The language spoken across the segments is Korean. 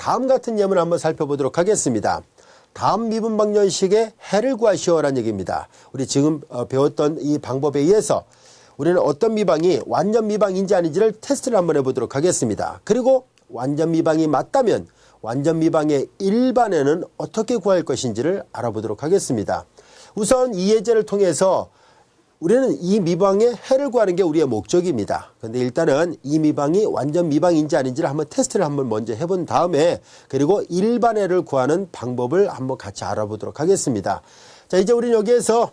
다음 같은 예문을 한번 살펴보도록 하겠습니다. 다음 미분방정식의 해를 구하시오라는 얘기입니다. 우리 지금 배웠던 이 방법에 의해서 우리는 어떤 미방이 완전 미방인지 아닌지를 테스트를 한번 해보도록 하겠습니다. 그리고 완전 미방이 맞다면 완전 미방의 일반에는 어떻게 구할 것인지를 알아보도록 하겠습니다. 우선 이 예제를 통해서 우리는 이 미방의 해를 구하는 게 우리의 목적입니다. 그런데 일단은 이 미방이 완전 미방인지 아닌지를 한번 테스트를 한번 먼저 해본 다음에 그리고 일반해를 구하는 방법을 한번 같이 알아보도록 하겠습니다. 자, 이제 우리는 여기에서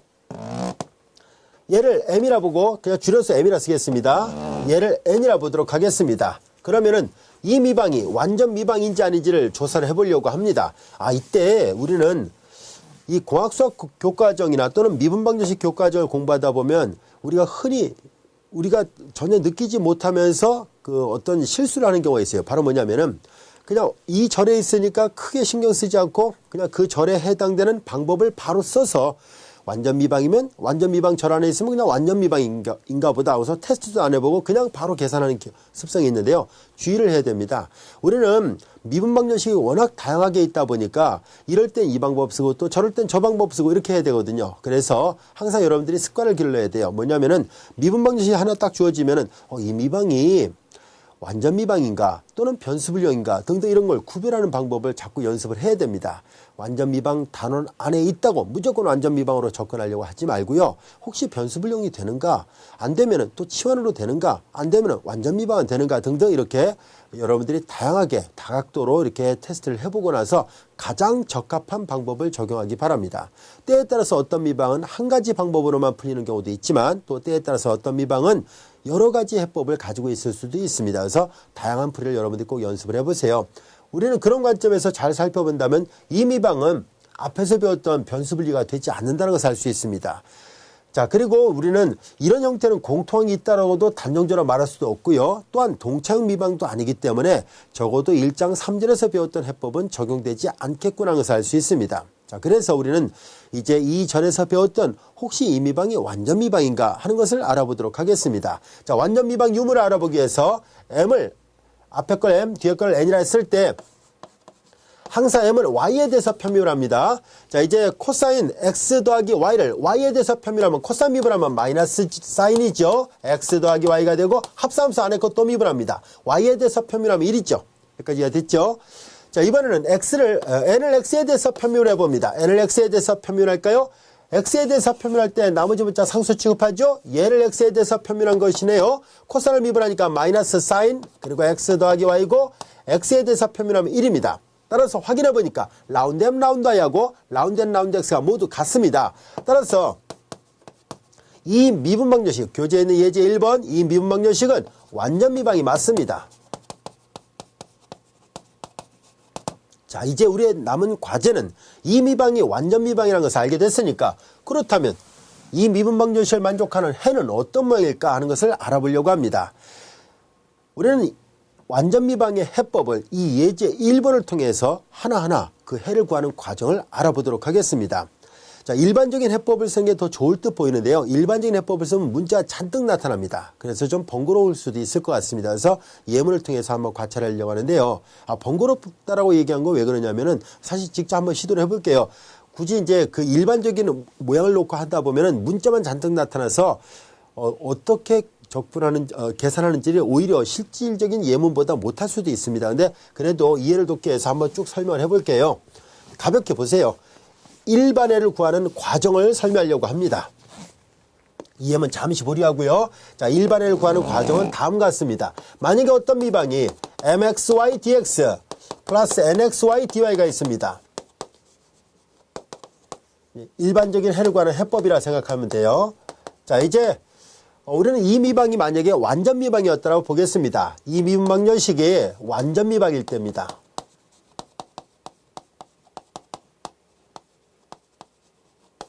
얘를 m이라 보고 그냥 줄여서 m이라 쓰겠습니다. 얘를 n이라 보도록 하겠습니다. 그러면은 이 미방이 완전 미방인지 아닌지를 조사를 해보려고 합니다. 이때 우리는 이 공학수학 교과정이나 또는 미분방정식 교과정을 공부하다 보면 우리가 전혀 느끼지 못하면서 그 어떤 실수를 하는 경우가 있어요. 바로 뭐냐면은 그냥 이 절에 있으니까 크게 신경 쓰지 않고 그냥 그 절에 해당되는 방법을 바로 써서 완전 미방이면 완전 미방 절 안에 있으면 그냥 완전 미방인가 보다 하고서 테스트도 안 해보고 그냥 바로 계산하는 습성이 있는데요. 주의를 해야 됩니다. 우리는 미분방정식이 워낙 다양하게 있다 보니까 이럴 땐 이 방법 쓰고 또 저럴 땐 저 방법 쓰고 이렇게 해야 되거든요. 그래서 항상 여러분들이 습관을 길러야 돼요. 뭐냐면은 미분방정식이 하나 딱 주어지면은 이 미방이 완전 미방인가 또는 변수불량인가 등등 이런 걸 구별하는 방법을 자꾸 연습을 해야 됩니다. 완전 미방 단원 안에 있다고 무조건 완전 미방으로 접근하려고 하지 말고요. 혹시 변수불량이 되는가 안 되면은 또 치환으로 되는가 안 되면은 완전 미방은 되는가 등등 이렇게 여러분들이 다양하게 다각도로 이렇게 테스트를 해보고 나서 가장 적합한 방법을 적용하기 바랍니다. 때에 따라서 어떤 미방은 한 가지 방법으로만 풀리는 경우도 있지만 또 때에 따라서 어떤 미방은 여러 가지 해법을 가지고 있을 수도 있습니다. 그래서 다양한 풀이를 여러분들이 꼭 연습을 해보세요. 우리는 그런 관점에서 잘 살펴본다면 이 미방은 앞에서 배웠던 변수분리가 되지 않는다는 것을 알 수 있습니다. 자, 그리고 우리는 이런 형태는 공통이 있다라고도 단정적으로 말할 수도 없고요. 또한 동차형 미방도 아니기 때문에 적어도 1장 3절에서 배웠던 해법은 적용되지 않겠구나 하는 것을 알 수 있습니다. 자, 그래서 우리는 이제 이 전에서 배웠던 혹시 이 미방이 완전 미방인가 하는 것을 알아보도록 하겠습니다. 자, 완전 미방 유무를 알아보기 위해서 m을 앞에 걸 m, 뒤에 걸 n이라 했을 때 항상 m을 y에 대해서 편미를 합니다. 자, 이제 코사인 x 더하기 y를 y에 대해서 편미하면 코사인 미분하면 마이너스 사인이죠. x 더하기 y가 되고 합산함수 안에 것도 미분합니다. y에 대해서 편미하면 1이죠. 여기까지 이해됐죠? 자, 이번에는 n을 x에 대해서 편미를 해봅니다. n을 x에 대해서 편미할까요? x에 대해서 편미할 때 나머지 문자 상수 취급하죠? 얘를 x에 대해서 편미한 것이네요. 코사인을 미분하니까 마이너스 사인 그리고 x 더하기 y고 x에 대해서 편미하면 1입니다. 따라서 확인해 보니까 라운드 m 라운드 y하고 라운드 n 라운드 x가 모두 같습니다. 따라서 이 미분방정식 교재에 있는 예제 1번 이 미분방정식은 완전 미방이 맞습니다. 자, 이제 우리의 남은 과제는 이 미방이 완전 미방이라는 것을 알게 됐으니까 그렇다면 이 미분방정식을 만족하는 해는 어떤 모양일까 하는 것을 알아보려고 합니다. 우리는 완전 미방의 해법을 이 예제 1번을 통해서 하나하나 그 해를 구하는 과정을 알아보도록 하겠습니다. 자, 일반적인 해법을 쓰는 게 더 좋을 듯 보이는데요. 일반적인 해법을 쓰면 문자가 잔뜩 나타납니다. 그래서 좀 번거로울 수도 있을 것 같습니다. 그래서 예문을 통해서 한번 관찰하려고 하는데요. 번거롭다라고 얘기한 거 왜 그러냐면은 사실 직접 한번 시도를 해볼게요. 굳이 이제 그 일반적인 모양을 놓고 하다 보면은 문자만 잔뜩 나타나서 어떻게 계산하는지를 오히려 실질적인 예문보다 못할 수도 있습니다. 근데 그래도 이해를 돕기 위해서 한번 쭉 설명을 해볼게요. 가볍게 보세요. 일반해를 구하는 과정을 설명하려고 합니다. 이 예문 잠시 보류하고요. 자, 일반해를 구하는 과정은 다음과 같습니다. 만약에 어떤 미방이 mxy dx 플러스 nxy dy가 있습니다. 일반적인 해를 구하는 해법이라 생각하면 돼요. 자, 이제 우리는 이 미방이 만약에 완전 미방이었다고 보겠습니다. 이 미분방정식이 완전 미방일 때입니다.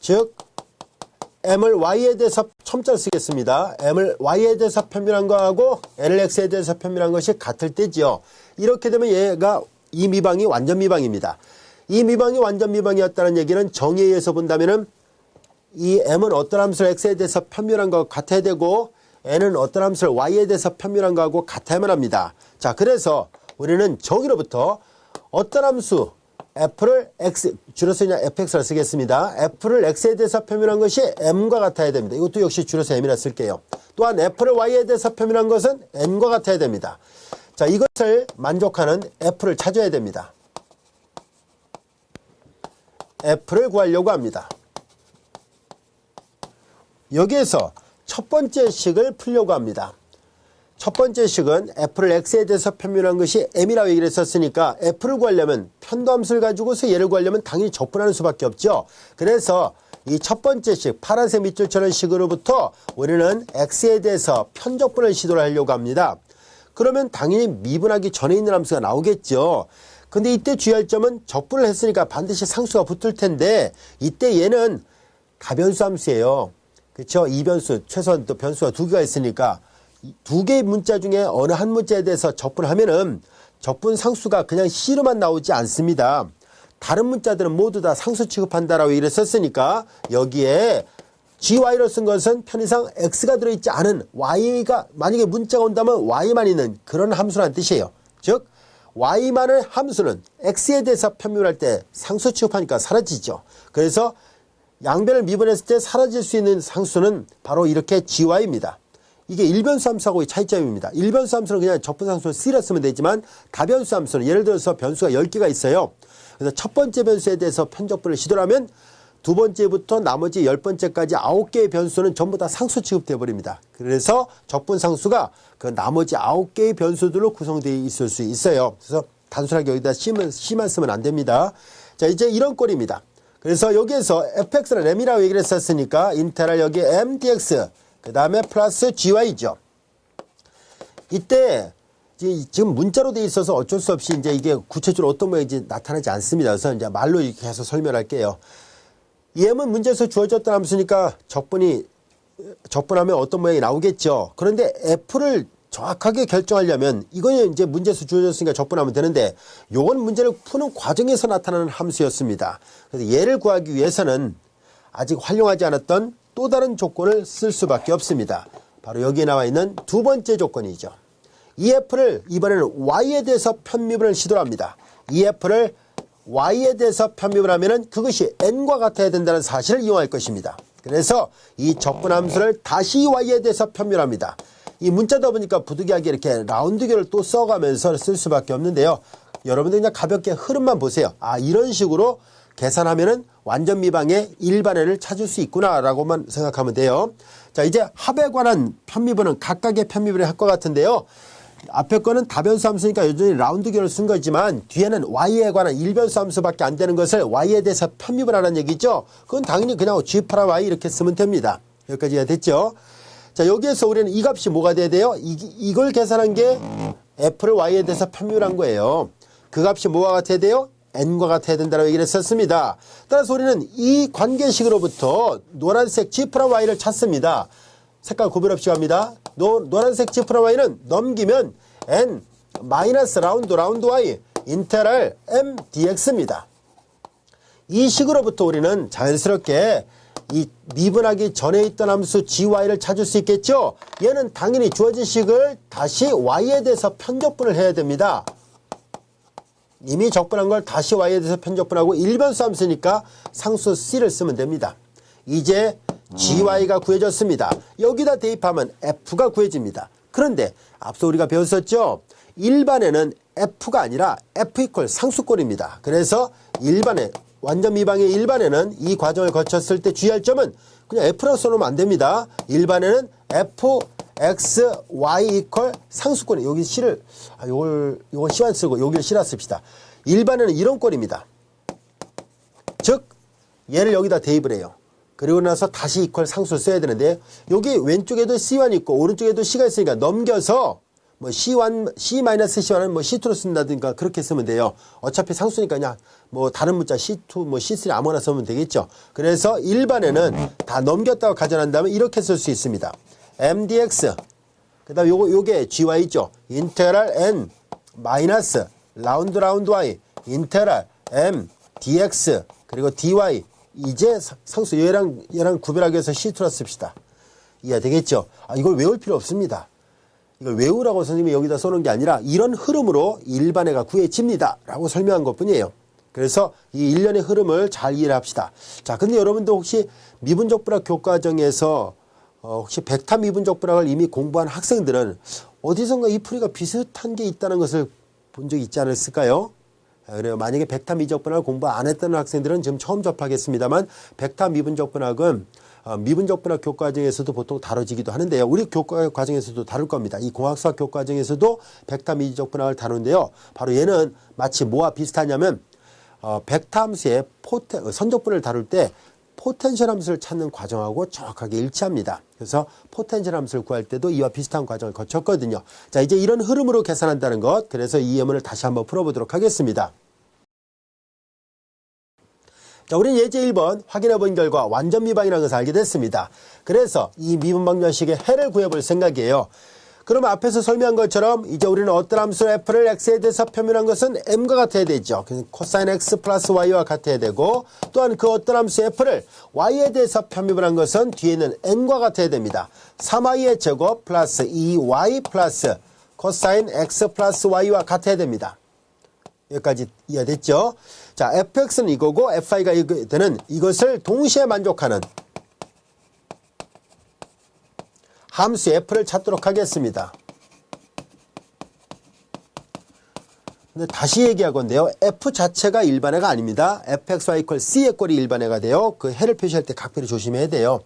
즉 m을 y에 대해서 첨자를 쓰겠습니다. m을 y에 대해서 편미한 거하고 n을 x에 대해서 편미한 것이 같을 때지요. 이렇게 되면 얘가 이 미방이 완전 미방입니다. 이 미방이 완전 미방이었다는 얘기는 정의에 의해서 본다면은 이 m은 어떤 함수를 x에 대해서 편미한 것 같아야 되고 n은 어떤 함수를 y에 대해서 편미한 거하고 같아야만 합니다. 자, 그래서 우리는 정의로부터 어떤 함수 f를 x, 줄여서 그냥 fx를 쓰겠습니다. f를 x에 대해서 표현한 것이 m과 같아야 됩니다. 이것도 역시 줄여서 m이라 쓸게요. 또한 f를 y에 대해서 표현한 것은 n과 같아야 됩니다. 자, 이것을 만족하는 f를 찾아야 됩니다. f를 구하려고 합니다. 여기에서 첫 번째 식을 풀려고 합니다. 첫 번째 식은 f를 x에 대해서 표현한 것이 m이라고 얘기를 했었으니까 f를 구하려면 편도함수를 가지고서 얘를 구하려면 당연히 적분하는 수밖에 없죠. 그래서 이 첫 번째 식, 파란색 밑줄처럼 식으로부터 우리는 x에 대해서 편적분을 시도를 하려고 합니다. 그러면 당연히 미분하기 전에 있는 함수가 나오겠죠. 근데 이때 주의할 점은 적분을 했으니까 반드시 상수가 붙을 텐데 이때 얘는 가변수 함수예요. 그렇죠? 이변수, 최소한 또 변수가 두 개가 있으니까 두 개의 문자 중에 어느 한 문자에 대해서 적분하면은 적분 상수가 그냥 C로만 나오지 않습니다. 다른 문자들은 모두 다 상수 취급한다라고 얘기를 썼으니까 여기에 gy로 쓴 것은 편의상 x가 들어있지 않은 y가 만약에 문자가 온다면 y만 있는 그런 함수라는 뜻이에요. 즉 y만의 함수는 x에 대해서 편미분할 때 상수 취급하니까 사라지죠. 그래서 양변을 미분했을 때 사라질 수 있는 상수는 바로 이렇게 gy입니다. 이게 일변수 함수하고의 차이점입니다. 일변수 함수는 그냥 적분상수를 C라 쓰면 되지만 다변수 함수는 예를 들어서 변수가 10개가 있어요. 그래서 첫 번째 변수에 대해서 편적분을 시도를 하면 두 번째부터 나머지 10번째까지 9개의 변수는 전부 다 상수 취급되어 버립니다. 그래서 적분상수가 그 나머지 9개의 변수들로 구성되어 있을 수 있어요. 그래서 단순하게 여기다 C만 쓰면 안 됩니다. 자, 이제 이런 꼴입니다. 그래서 여기에서 fx는 m이라고 얘기를 했었으니까 인테그랄 여기 m dx 그 다음에 플러스 gy죠. 이때 지금 문자로 되어 있어서 어쩔 수 없이 이제 이게 구체적으로 어떤 모양인지 나타나지 않습니다. 그래서 이제 말로 이렇게 해서 설명할게요. 이 m은 문제에서 주어졌던 함수니까 적분하면 어떤 모양이 나오겠죠. 그런데 f를 정확하게 결정하려면 이거는 이제 문제에서 주어졌으니까 적분하면 되는데 요건 문제를 푸는 과정에서 나타나는 함수였습니다. 그래서 얘를 구하기 위해서는 아직 활용하지 않았던 또 다른 조건을 쓸 수밖에 없습니다. 바로 여기에 나와 있는 두 번째 조건이죠. 이 f를 이번에는 y에 대해서 편미분을 시도합니다. 이 f를 y에 대해서 편미분을 하면은 그것이 n과 같아야 된다는 사실을 이용할 것입니다. 그래서 이 적분함수를 다시 y에 대해서 편미분합니다. 이 문자다 보니까 부득이하게 이렇게 라운드교를 또 써가면서 쓸 수밖에 없는데요. 여러분들 그냥 가볍게 흐름만 보세요. 아, 이런 식으로 계산하면은 완전 미방의 일반해를 찾을 수 있구나라고만 생각하면 돼요. 자, 이제 합에 관한 편미분은 각각의 편미분을 할 것 같은데요. 앞에 거는 다변수 함수니까 여전히 라운드교를 쓴 거지만 뒤에는 y에 관한 일변수 함수밖에 안 되는 것을 y에 대해서 편미분하라는 얘기죠. 그건 당연히 그냥 g8 y 이렇게 쓰면 됩니다. 여기까지 됐죠. 자, 여기에서 우리는 이 값이 뭐가 돼야 돼요? 이걸 계산한 게 f를 y에 대해서 편미분한 거예요. 그 값이 뭐가 같아야 돼요? n과 같아야 된다고 얘기를 했었습니다. 따라서 우리는 이 관계식으로부터 노란색 g 프라임 y를 찾습니다. 색깔 구별 없이 갑니다. 노란색 g 프라임 y는 넘기면 n 마이너스 라운드 y 인테그랄 m dx입니다. 이 식으로부터 우리는 자연스럽게 이 미분하기 전에 있던 함수 gy를 찾을 수 있겠죠. 얘는 당연히 주어진 식을 다시 y에 대해서 편적분을 해야 됩니다. 이미 적분한 걸 다시 y에 대해서 편적분하고 일변수 함수니까 상수 c를 쓰면 됩니다. 이제 gy가 구해졌습니다. 여기다 대입하면 f가 구해집니다. 그런데 앞서 우리가 배웠었죠. 일반에는 f가 아니라 f 이퀄 상수꼴입니다. 그래서 일반에 완전 미방의 일반에는 이 과정을 거쳤을 때 주의할 점은 그냥 f라고 써놓으면 안 됩니다. 일반에는 f x, y 이퀄 상수권에 여기 c를 요걸 c만 쓰고 여기를 c라 씁시다. 일반에는 이런 꼴입니다. 즉 얘를 여기다 대입을 해요. 그리고 나서 다시 이퀄 상수를 써야 되는데 여기 왼쪽에도 c1 있고 오른쪽에도 c가 있으니까 넘겨서 뭐 c1, c-c1은 뭐 c2로 쓴다든가 그렇게 쓰면 돼요. 어차피 상수니까 그냥 뭐 다른 문자 c2, 뭐 c3 아무거나 쓰면 되겠죠. 그래서 일반에는 다 넘겼다고 가정한다면 이렇게 쓸 수 있습니다. m dx 그 다음 요게 gy죠. 인테그랄 n 마이너스 라운드 y 인테그랄 m dx 그리고 dy 이제 상수 얘랑 구별하기 위해서 c2라 씁시다. 이해되겠죠? 이걸 외울 필요 없습니다. 이걸 외우라고 선생님이 여기다 써놓은 게 아니라 이런 흐름으로 일반회가 구해집니다 라고 설명한 것뿐이에요. 그래서 이 일련의 흐름을 잘 이해를 합시다. 자, 근데 여러분도 혹시 미분적 불합 교과정에서 혹시 벡터 미분적 불합을 이미 공부한 학생들은 어디선가 이 풀이가 비슷한 게 있다는 것을 본 적이 있지 않았을까요? 그래요. 만약에 벡터 미분적 분학을 공부 안 했던 학생들은 지금 처음 접하겠습니다만 벡터 미분적 분학은 미분적 분학 교과정에서도 보통 다뤄지기도 하는데요. 우리 교과 과정에서도 다룰 겁니다. 이 공학수학 교과정에서도 벡터 미분적 분학을 다루는데요. 바로 얘는 마치 뭐와 비슷하냐면 벡터 함수의 선적분을 다룰 때 포텐셜 함수를 찾는 과정하고 정확하게 일치합니다. 그래서 포텐셜 함수를 구할 때도 이와 비슷한 과정을 거쳤거든요. 자, 이제 이런 흐름으로 계산한다는 것. 그래서 이 예문을 다시 한번 풀어보도록 하겠습니다. 자, 우리는 예제 1번 확인해 본 결과 완전 미방이라는 것을 알게 됐습니다. 그래서 이 미분방정식의 해를 구해볼 생각이에요. 그러면 앞에서 설명한 것처럼 이제 우리는 어떤 함수 f를 x에 대해서 표현한 것은 m과 같아야 되죠. 그래서 코사인 x 플러스 y와 같아야 되고, 또한 그 어떤 함수 f를 y에 대해서 표현을 한 것은 뒤에는 n과 같아야 됩니다. 3y의 제곱 플러스 2y 플러스 코사인 x 플러스 y와 같아야 됩니다. 여기까지 이해됐죠? 자, fx는 이거고 fy가 되는 이것을 동시에 만족하는 함수 f를 찾도록 하겠습니다. 근데 다시 얘기하건데요. f 자체가 일반회가 아닙니다. fxy 이퀄 c의 꼴이 일반회가 돼요. 그 해를 표시할 때 각별히 조심해야 돼요.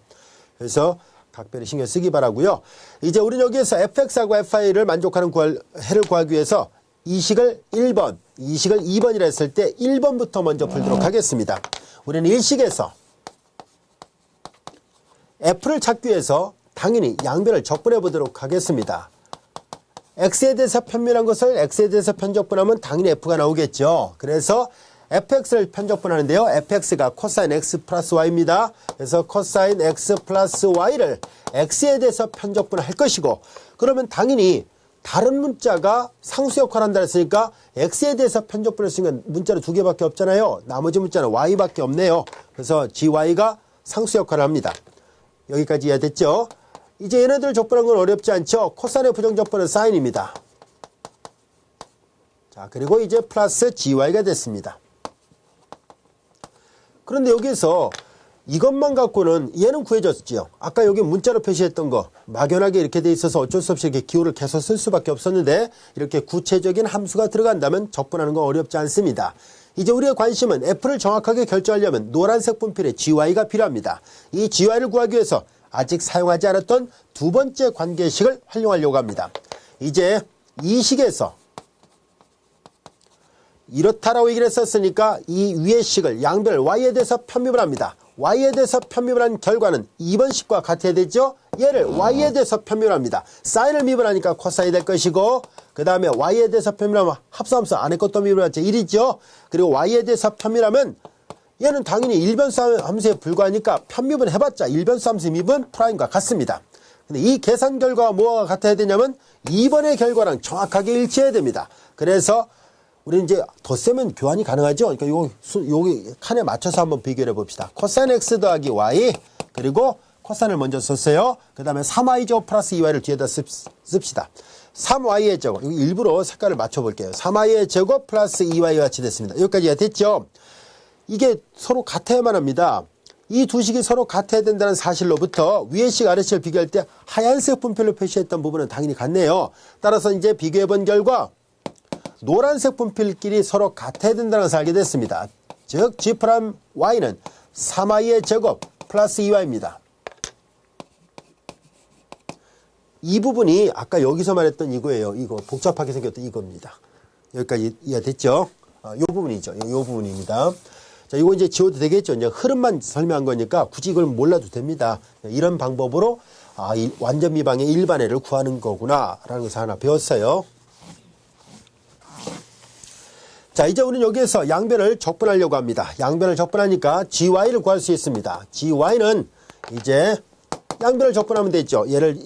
그래서 각별히 신경 쓰기 바라고요. 이제 우리는 여기에서 fx하고 fy를 만족하는 해를 구하기 위해서 이식을 1번, 이식을 2번이라 했을 때 1번부터 먼저 풀도록 하겠습니다. 우리는 일식에서 f를 찾기 위해서 당연히 양변을 적분해 보도록 하겠습니다. x에 대해서 편밀한 것을 x에 대해서 편적분하면 당연히 f가 나오겠죠. 그래서 fx를 편적분하는데요. fx가 코사인 x 플러스 y입니다. 그래서 코사인 x 플러스 y를 x에 대해서 편적분할 것이고, 그러면 당연히 다른 문자가 상수 역할을 한다 했으니까 x에 대해서 편적분할 수 있는 문자로 두 개밖에 없잖아요. 나머지 문자는 y밖에 없네요. 그래서 gy가 상수 역할을 합니다. 여기까지 이해됐죠? 이제 얘네들 적분한 건 어렵지 않죠? 코사인의 부정적분은 사인입니다. 자, 그리고 이제 플러스 gy가 됐습니다. 그런데 여기서 이것만 갖고는 얘는 구해졌죠. 아까 여기 문자로 표시했던 거 막연하게 이렇게 돼 있어서 어쩔 수 없이 이렇게 기호를 계속 쓸 수밖에 없었는데, 이렇게 구체적인 함수가 들어간다면 적분하는 건 어렵지 않습니다. 이제 우리의 관심은 f를 정확하게 결정하려면 노란색 분필의 gy가 필요합니다. 이 gy를 구하기 위해서 아직 사용하지 않았던 두 번째 관계식을 활용하려고 합니다. 이제 이 식에서 이렇다라고 얘기를 했었으니까 이 위의 식을 양변을 y에 대해서 편입을 합니다. y에 대해서 편입을 한 결과는 2번 식과 같아야 되죠. 얘를 y에 대해서 편입을 합니다. 사인을 미분하니까 코사인이 될 것이고, 그 다음에 y에 대해서 편입하면 합성함수 안에 것도 미분하죠. 1이죠. 그리고 y에 대해서 편입하면 얘는 당연히 일변수 함수에 불과하니까 편미분 해봤자 일변수 함수 미분 프라임과 같습니다. 근데 이 계산 결과가 뭐가 같아야 되냐면 2번의 결과랑 정확하게 일치해야 됩니다. 그래서 우리 이제 덧셈은 교환이 가능하죠. 그러니까 여기 칸에 맞춰서 한번 비교해 봅시다. 코사인 x 더하기 y, 그리고 코사인을 먼저 썼어요. 그 다음에 3y 제곱 플러스 2y를 뒤에다 씁시다. 3y의 제곱, 여기 일부러 색깔을 맞춰 볼게요. 3y의 제곱 플러스 2y 같이 됐습니다. 여기까지 됐죠. 이게 서로 같아야만 합니다. 이 두 식이 서로 같아야 된다는 사실로부터 위의 식 아래 식을 비교할 때 하얀색 분필로 표시했던 부분은 당연히 같네요. 따라서 이제 비교해 본 결과 노란색 분필끼리 서로 같아야 된다는 것을 알게 됐습니다. 즉 G'Y는 3y의 제곱 플러스 2y입니다. 이 부분이 아까 여기서 말했던 이거예요. 이거 복잡하게 생겼던 이겁니다. 여기까지 이해됐죠? 이 부분이죠. 이 부분입니다. 자, 이거 이제 지워도 되겠죠. 이제 흐름만 설명한 거니까 굳이 이걸 몰라도 됩니다. 이런 방법으로 이 완전 미방의 일반회를 구하는 거구나 라는 것을 하나 배웠어요. 자, 이제 우리는 여기에서 양변을 적분하려고 합니다. 양변을 적분하니까 gy를 구할 수 있습니다. gy는 이제 양변을 적분하면 되죠. 얘를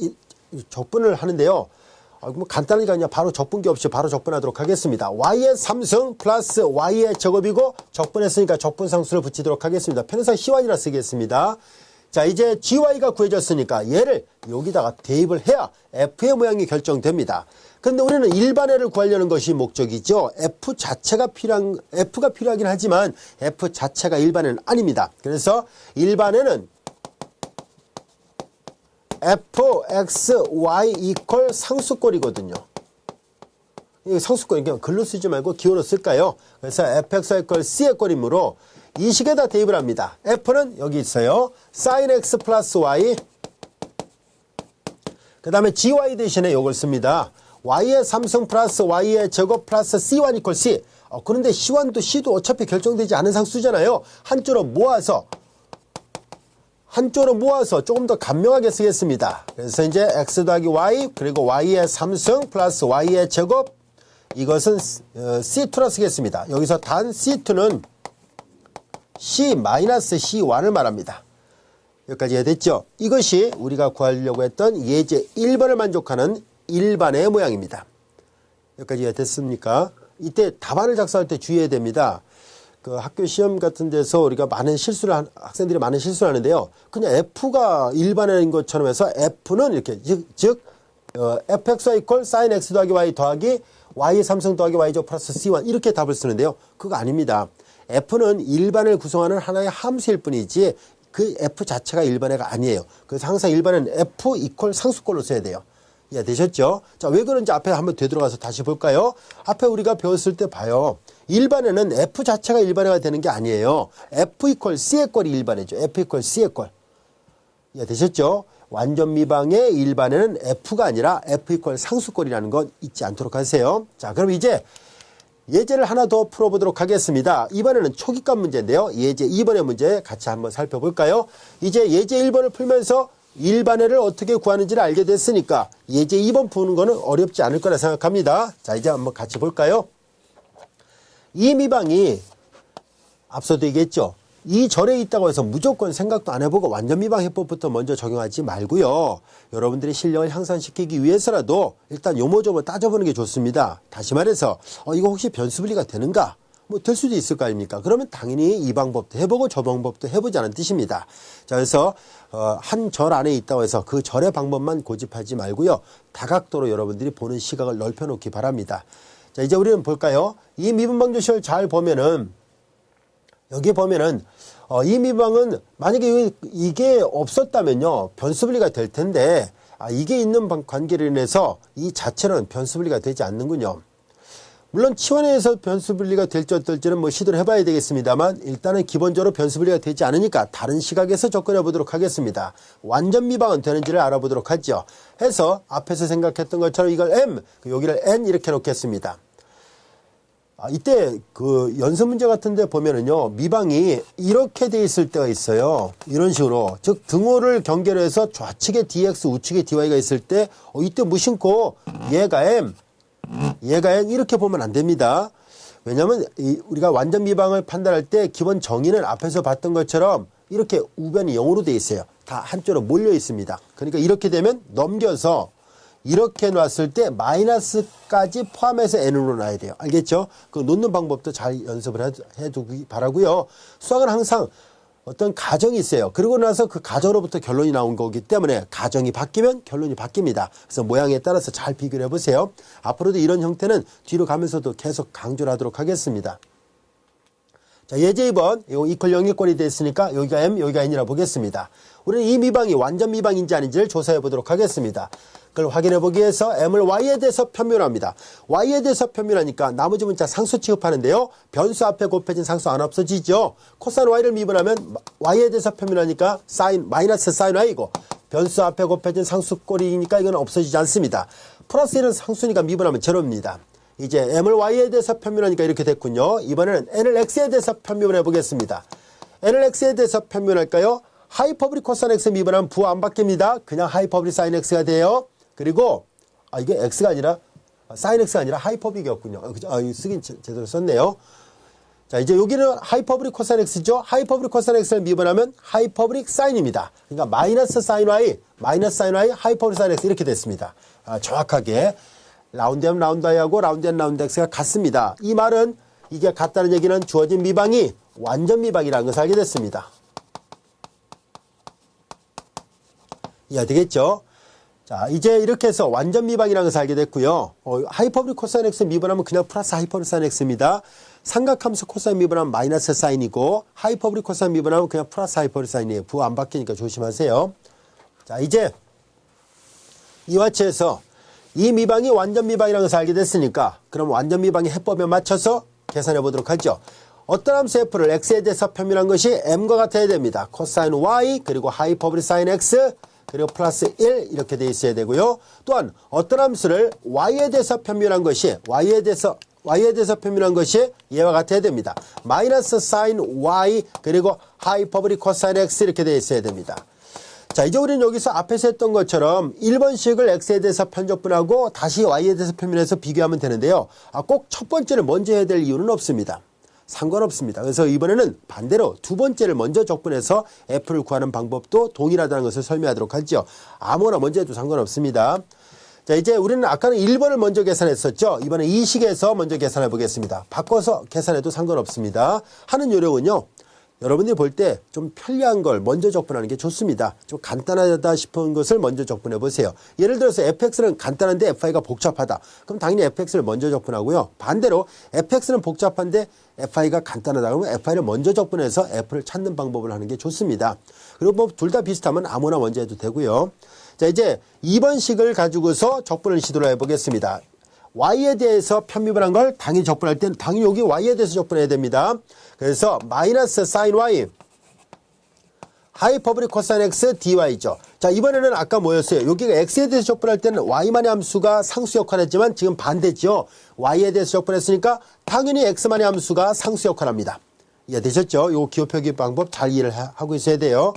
적분을 하는데요. 뭐 간단하니까 그냥 바로 적분기 없이 바로 적분하도록 하겠습니다. y의 3승 플러스 y의 제곱이고 적분했으니까 적분상수를 붙이도록 하겠습니다. 편의상 희환이라 쓰겠습니다. 자, 이제 gy가 구해졌으니까 얘를 여기다가 대입을 해야 f의 모양이 결정됩니다. 근데 우리는 일반해를 구하려는 것이 목적이죠. f가 필요하긴 하지만 f 자체가 일반해는 아닙니다. 그래서 일반해는 fxy 이퀄 상수꼴이거든요. 이 상수꼴, 그냥 글로 쓰지 말고 기호로 쓸까요? 그래서 fxy 이퀄 c의 꼴이므로 이 식에다 대입을 합니다. f는 여기 있어요. sin x 플러스 y. 그 다음에 gy 대신에 이걸 씁니다. y의 3승 플러스 y의 제곱 플러스 c1 이퀄 c. 그런데 c1도 c도 어차피 결정되지 않은 상수잖아요. 한쪽으로 모아서 조금 더 간명하게 쓰겠습니다. 그래서 이제 x 더하기 y 그리고 y의 3승 플러스 y의 제곱, 이것은 c2라 쓰겠습니다. 여기서 단 c2는 c-c1을 말합니다. 여기까지 이해됐죠? 이것이 우리가 구하려고 했던 예제 1번을 만족하는 일반의 모양입니다. 여기까지 이해됐습니까? 이때 답안을 작성할 때 주의해야 됩니다. 그 학교 시험 같은 데서 우리가 학생들이 많은 실수를 하는데요. 그냥 F가 일반인 것처럼 해서 F는 이렇게, 즉, fxy 이퀄 sin x 더하기 y 더하기 y 3승 더하기 y제곱 플러스 c1 이렇게 답을 쓰는데요. 그거 아닙니다. F는 일반을 구성하는 하나의 함수일 뿐이지 그 F 자체가 일반해가 아니에요. 그래서 항상 일반은 F 이퀄 상수꼴로 써야 돼요. 이해되셨죠? 자, 왜 그런지 앞에 한번 되돌아가서 다시 볼까요? 앞에 우리가 배웠을 때 봐요. 일반에는 F 자체가 일반해가 되는 게 아니에요. F 이퀄 C의 꼴이 일반해죠. F 이퀄 C의 꼴. 이해되셨죠? 완전 미방의 일반에는 F가 아니라 F 이퀄 상수꼴이라는 건 잊지 않도록 하세요. 자, 그럼 이제 예제를 하나 더 풀어보도록 하겠습니다. 이번에는 초기값 문제인데요. 예제 2번의 문제 같이 한번 살펴볼까요? 이제 예제 1번을 풀면서 일반해를 어떻게 구하는지를 알게 됐으니까 예제 2번 푸는 거는 어렵지 않을 거라 생각합니다. 자, 이제 한번 같이 볼까요? 이 미방이 앞서도 얘기했죠. 이 절에 있다고 해서 무조건 생각도 안 해보고 완전 미방 해법부터 먼저 적용하지 말고요. 여러분들의 실력을 향상시키기 위해서라도 일단 요모조모 따져보는 게 좋습니다. 다시 말해서 이거 혹시 변수 분리가 되는가? 뭐 될 수도 있을 거 아닙니까? 그러면 당연히 이 방법도 해보고 저 방법도 해보자는 뜻입니다. 자, 그래서 한 절 안에 있다고 해서 그 절의 방법만 고집하지 말고요. 다각도로 여러분들이 보는 시각을 넓혀놓기 바랍니다. 자, 이제 우리는 볼까요? 이 미분방정식을 잘 보면은 여기 보면은 이 미방은 만약에 이게 없었다면요 변수 분리가 될 텐데 이게 있는 관계로 인해서 이 자체는 변수 분리가 되지 않는군요. 물론 치환에서 변수 분리가 될지 어떨지는 뭐 시도를 해봐야 되겠습니다만 일단은 기본적으로 변수 분리가 되지 않으니까 다른 시각에서 접근해 보도록 하겠습니다. 완전 미방은 되는지를 알아보도록 하죠. 해서 앞에서 생각했던 것처럼 이걸 M, 여기를 N 이렇게 놓겠습니다. 이때 그 연습 문제 같은 데 보면은요 미방이 이렇게 돼 있을 때가 있어요. 이런 식으로, 즉 등호를 경계로 해서 좌측에 dx 우측에 dy가 있을 때 이때 무심코 얘가 M 이렇게 보면 안 됩니다. 왜냐하면 우리가 완전 미방을 판단할 때 기본 정의는 앞에서 봤던 것처럼 이렇게 우변이 0으로 돼 있어요. 다 한쪽으로 몰려 있습니다. 그러니까 이렇게 되면 넘겨서 이렇게 놨을 때 마이너스까지 포함해서 n으로 놔야 돼요. 알겠죠? 그 놓는 방법도 잘 연습을 해두기 바라고요. 수학은 항상 어떤 가정이 있어요. 그러고 나서 그 가정으로부터 결론이 나온 거기 때문에 가정이 바뀌면 결론이 바뀝니다. 그래서 모양에 따라서 잘 비교를 해보세요. 앞으로도 이런 형태는 뒤로 가면서도 계속 강조를 하도록 하겠습니다. 자, 예제 2번, 이거 이퀄 0의 꼴이 됐으니까 여기가 M, 여기가 N이라 보겠습니다. 우리는 이 미방이 완전 미방인지 아닌지를 조사해 보도록 하겠습니다. 그걸 확인해 보기 위해서 M을 Y에 대해서 편묘합니다. Y에 대해서 편묘하니까 나머지 문자 상수 취급하는데요. 변수 앞에 곱해진 상수 안 없어지죠. 코사인 Y를 미분하면 Y에 대해서 편묘하니까 마이너스 사인 Y이고 변수 앞에 곱해진 상수 꼴이니까 이건 없어지지 않습니다. 플러스 1은 상수니까 미분하면 제로입니다. 이제 M을 Y에 대해서 편묘하니까 이렇게 됐군요. 이번에는 N을 X에 대해서 편묘해 보겠습니다. N을 X에 대해서 편묘할까요? 하이퍼블릭 코사인 X 미분하면 부호 안 바뀝니다. 그냥 하이퍼블릭 사인 X가 돼요. 그리고 이게 X가 아니라 사인 X가 아니라 하이퍼블릭이었군요. 쓰긴 제대로 썼네요. 자, 이제 여기는 하이퍼블릭 코사인 X죠. 하이퍼블릭 코사인 X를 미분하면 하이퍼블릭 사인입니다. 그러니까 마이너스 사인 Y, 하이퍼블릭 사인 X 이렇게 됐습니다. 정확하게 라운드 M 라운드 I하고 라운드 N 라운드 X가 같습니다. 이 말은 이게 같다는 얘기는 주어진 미방이 완전 미방이라는 것을 알게 됐습니다. 이해가 되겠죠? 자, 이제 이렇게 해서 완전 미방이라는 것을 알게 됐고요. 하이퍼보릭 코사인 x 미분하면 그냥 플러스 하이퍼보릭 사인 x입니다. 삼각함수 코사인 미분하면 마이너스 사인이고, 하이퍼보릭 코사인 미분하면 그냥 플러스 하이퍼보릭 사인이에요. 부 안 바뀌니까 조심하세요. 자, 이제 이와 같이해서 이 미방이 완전 미방이라는 것을 알게 됐으니까, 그럼 완전 미방의 해법에 맞춰서 계산해 보도록 하죠. 어떤 함수 f를 x에 대해서 표현한 것이 m과 같아야 됩니다. 코사인 y 그리고 하이퍼보릭 사인 x 그리고 플러스 1 이렇게 돼 있어야 되고요. 또한 어떤 함수를 y에 대해서 표현한 것이 y에 대해서 표현한 것이 얘와 같아야 됩니다. 마이너스 사인 y 그리고 하이퍼보릭 코사인 x 이렇게 돼 있어야 됩니다. 자, 이제 우리는 여기서 앞에서 했던 것처럼 1번식을 x에 대해서 편적분하고 다시 y에 대해서 표현해서 비교하면 되는데요. 꼭 첫 번째를 먼저 해야 될 이유는 없습니다. 상관없습니다. 그래서 이번에는 반대로 두 번째를 먼저 적분해서 f를 구하는 방법도 동일하다는 것을 설명하도록 하죠. 아무거나 먼저 해도 상관없습니다. 자, 이제 우리는 아까는 1번을 먼저 계산했었죠. 이번에 이 식에서 먼저 계산해 보겠습니다. 바꿔서 계산해도 상관없습니다. 하는 요령은요, 여러분들이 볼 때 좀 편리한 걸 먼저 적분하는 게 좋습니다. 좀 간단하다 싶은 것을 먼저 적분해 보세요. 예를 들어서 fx는 간단한데 fi가 복잡하다. 그럼 당연히 fx를 먼저 적분하고요. 반대로 fx는 복잡한데 fi가 간단하다. 그러면 fi를 먼저 적분해서 f를 찾는 방법을 하는 게 좋습니다. 그리고 뭐 둘 다 비슷하면 아무나 먼저 해도 되고요. 자, 이제 2번식을 가지고서 적분을 시도를 해보겠습니다. y에 대해서 편미분한 걸 당연히 적분할 때는 당연히 여기 y에 대해서 적분해야 됩니다. 그래서 마이너스 사인 y 하이퍼보릭 코사인 x dy죠. 자, 이번에는 아까 뭐였어요? 여기가 x에 대해서 적분할 때는 y만의 함수가 상수 역할을 했지만 지금 반대죠. y에 대해서 적분했으니까 당연히 x만의 함수가 상수 역할을 합니다. 이해되셨죠? 요 기호표기 방법 잘 이해를 하고 있어야 돼요.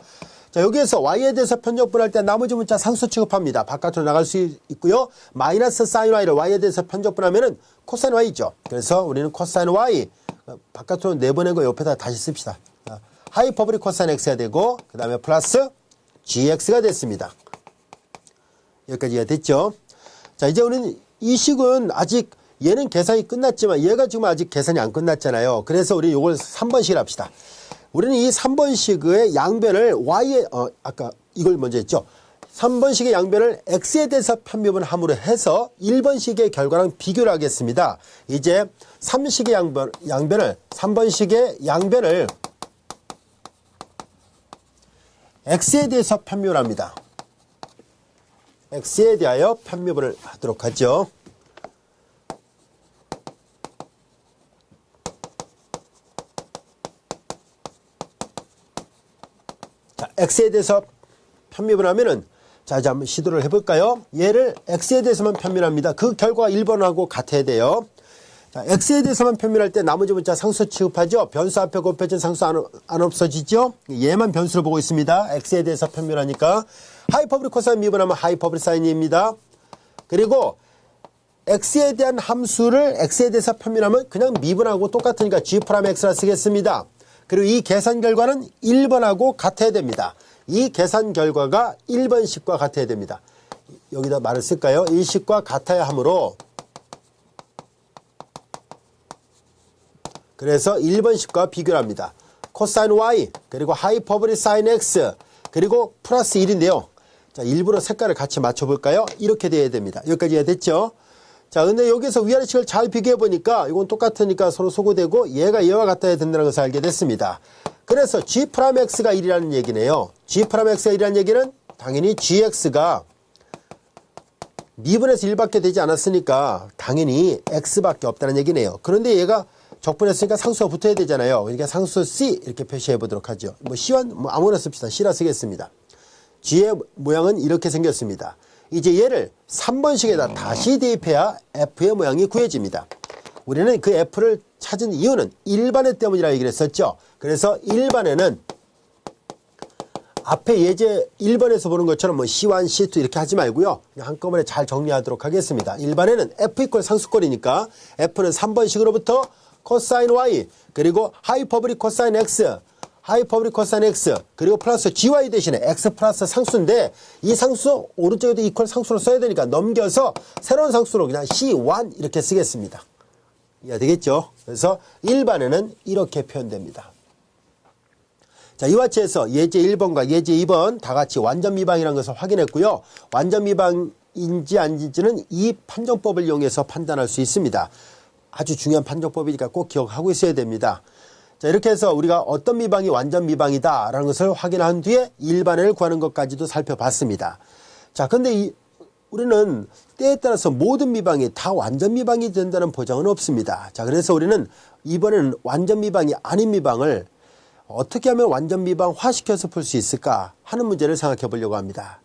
자, 여기에서 y에 대해서 편적분할 때 나머지 문자 상수 취급합니다. 바깥으로 나갈 수 있고요. 마이너스 사인 y를 y에 대해서 편적분하면은 코사인 y죠. 그래서 우리는 코사인 y 바깥으로 내보낸 거 옆에다 다시 씁시다. 하이퍼보릭 코사인 x가 되고 그 다음에 플러스 gx가 됐습니다. 여기까지 이해됐죠? 자, 이제 우리는 이 식은 아직 얘는 계산이 끝났지만 얘가 지금 아직 계산이 안 끝났잖아요. 그래서 우리 이걸 3번식을 합시다. 우리는 이 3번식의 양변을 y에 아까 이걸 먼저 했죠. 3번식의 양변을 x에 대해서 편미분 함으로 해서 1번식의 결과랑 비교를 하겠습니다. 이제 3번식의 양변을 x에 대해서 편미분을 합니다. x에 대하여 편미분을 하도록 하죠. 자, x에 대해서 편미분을 하면은 자, 이제 한번 시도를 해볼까요? 얘를 x에 대해서만 편미합니다. 그 결과가 1번하고 같아야 돼요. 자, x에 대해서만 편미할 때 나머지 문자 상수 취급하죠. 변수 앞에 곱해진 상수 안 없어지죠. 얘만 변수로 보고 있습니다. x에 대해서 편미하니까 하이퍼보릭 코사인 미분하면 하이퍼보릭 사인입니다. 그리고 x에 대한 함수를 x에 대해서 편미하면 그냥 미분하고 똑같으니까 g'(x라 쓰겠습니다. 그리고 이 계산 결과는 1번하고 같아야 됩니다. 이 계산 결과가 1번식과 같아야 됩니다. 여기다 말을 쓸까요? 이 식과 같아야 하므로 그래서 1번식과 비교를 합니다. 코사인 y 그리고 하이퍼보릭 사인 x 그리고 플러스 1인데요. 자, 일부러 색깔을 같이 맞춰볼까요? 이렇게 돼야 됩니다. 여기까지 이해됐죠? 자, 근데 여기서 위아래식을 잘 비교해 보니까 이건 똑같으니까 서로 소구되고 얘가 얘와 같아야 된다는 것을 알게 됐습니다. 그래서 g'x가 1이라는 얘기네요. g'x가 1이라는 얘기는 당연히 gx가 미분에서 1밖에 되지 않았으니까 당연히 x밖에 없다는 얘기네요. 그런데 얘가 적분했으니까 상수가 붙어야 되잖아요. 그러니까 상수 c 이렇게 표시해 보도록 하죠. 뭐 c와 뭐 아무나 씁시다. c라 쓰겠습니다. g의 모양은 이렇게 생겼습니다. 이제 얘를 3번식에다 다시 대입해야 f의 모양이 구해집니다. 우리는 그 f를 찾은 이유는 일반의 때문이라 얘기를 했었죠. 그래서 일반에는 앞에 예제 1번에서 보는 것처럼 뭐 C1, C2 이렇게 하지 말고요. 그냥 한꺼번에 잘 정리하도록 하겠습니다. 일반에는 F 이퀄 상수꼴이니까 F는 3번식으로부터 코사인 Y 그리고 하이퍼보릭 코사인 X 하이퍼보릭 코사인 X 그리고 플러스 GY 대신에 X 플러스 상수인데 이 상수 오른쪽에도 이퀄 상수로 써야 되니까 넘겨서 새로운 상수로 그냥 C1 이렇게 쓰겠습니다. 이해되겠죠? 그래서 일반에는 이렇게 표현됩니다. 자, 이와 같이해서 예제 1번과 예제 2번 다 같이 완전 미방이라는 것을 확인했고요. 완전 미방인지 아닌지는 이 판정법을 이용해서 판단할 수 있습니다. 아주 중요한 판정법이니까 꼭 기억하고 있어야 됩니다. 자, 이렇게 해서 우리가 어떤 미방이 완전 미방이다 라는 것을 확인한 뒤에 일반을 구하는 것까지도 살펴봤습니다. 자, 근데 우리는 때에 따라서 모든 미방이 다 완전 미방이 된다는 보장은 없습니다. 자, 그래서 우리는 이번에는 완전 미방이 아닌 미방을 어떻게 하면 완전 미방화 시켜서 풀 수 있을까 하는 문제를 생각해 보려고 합니다.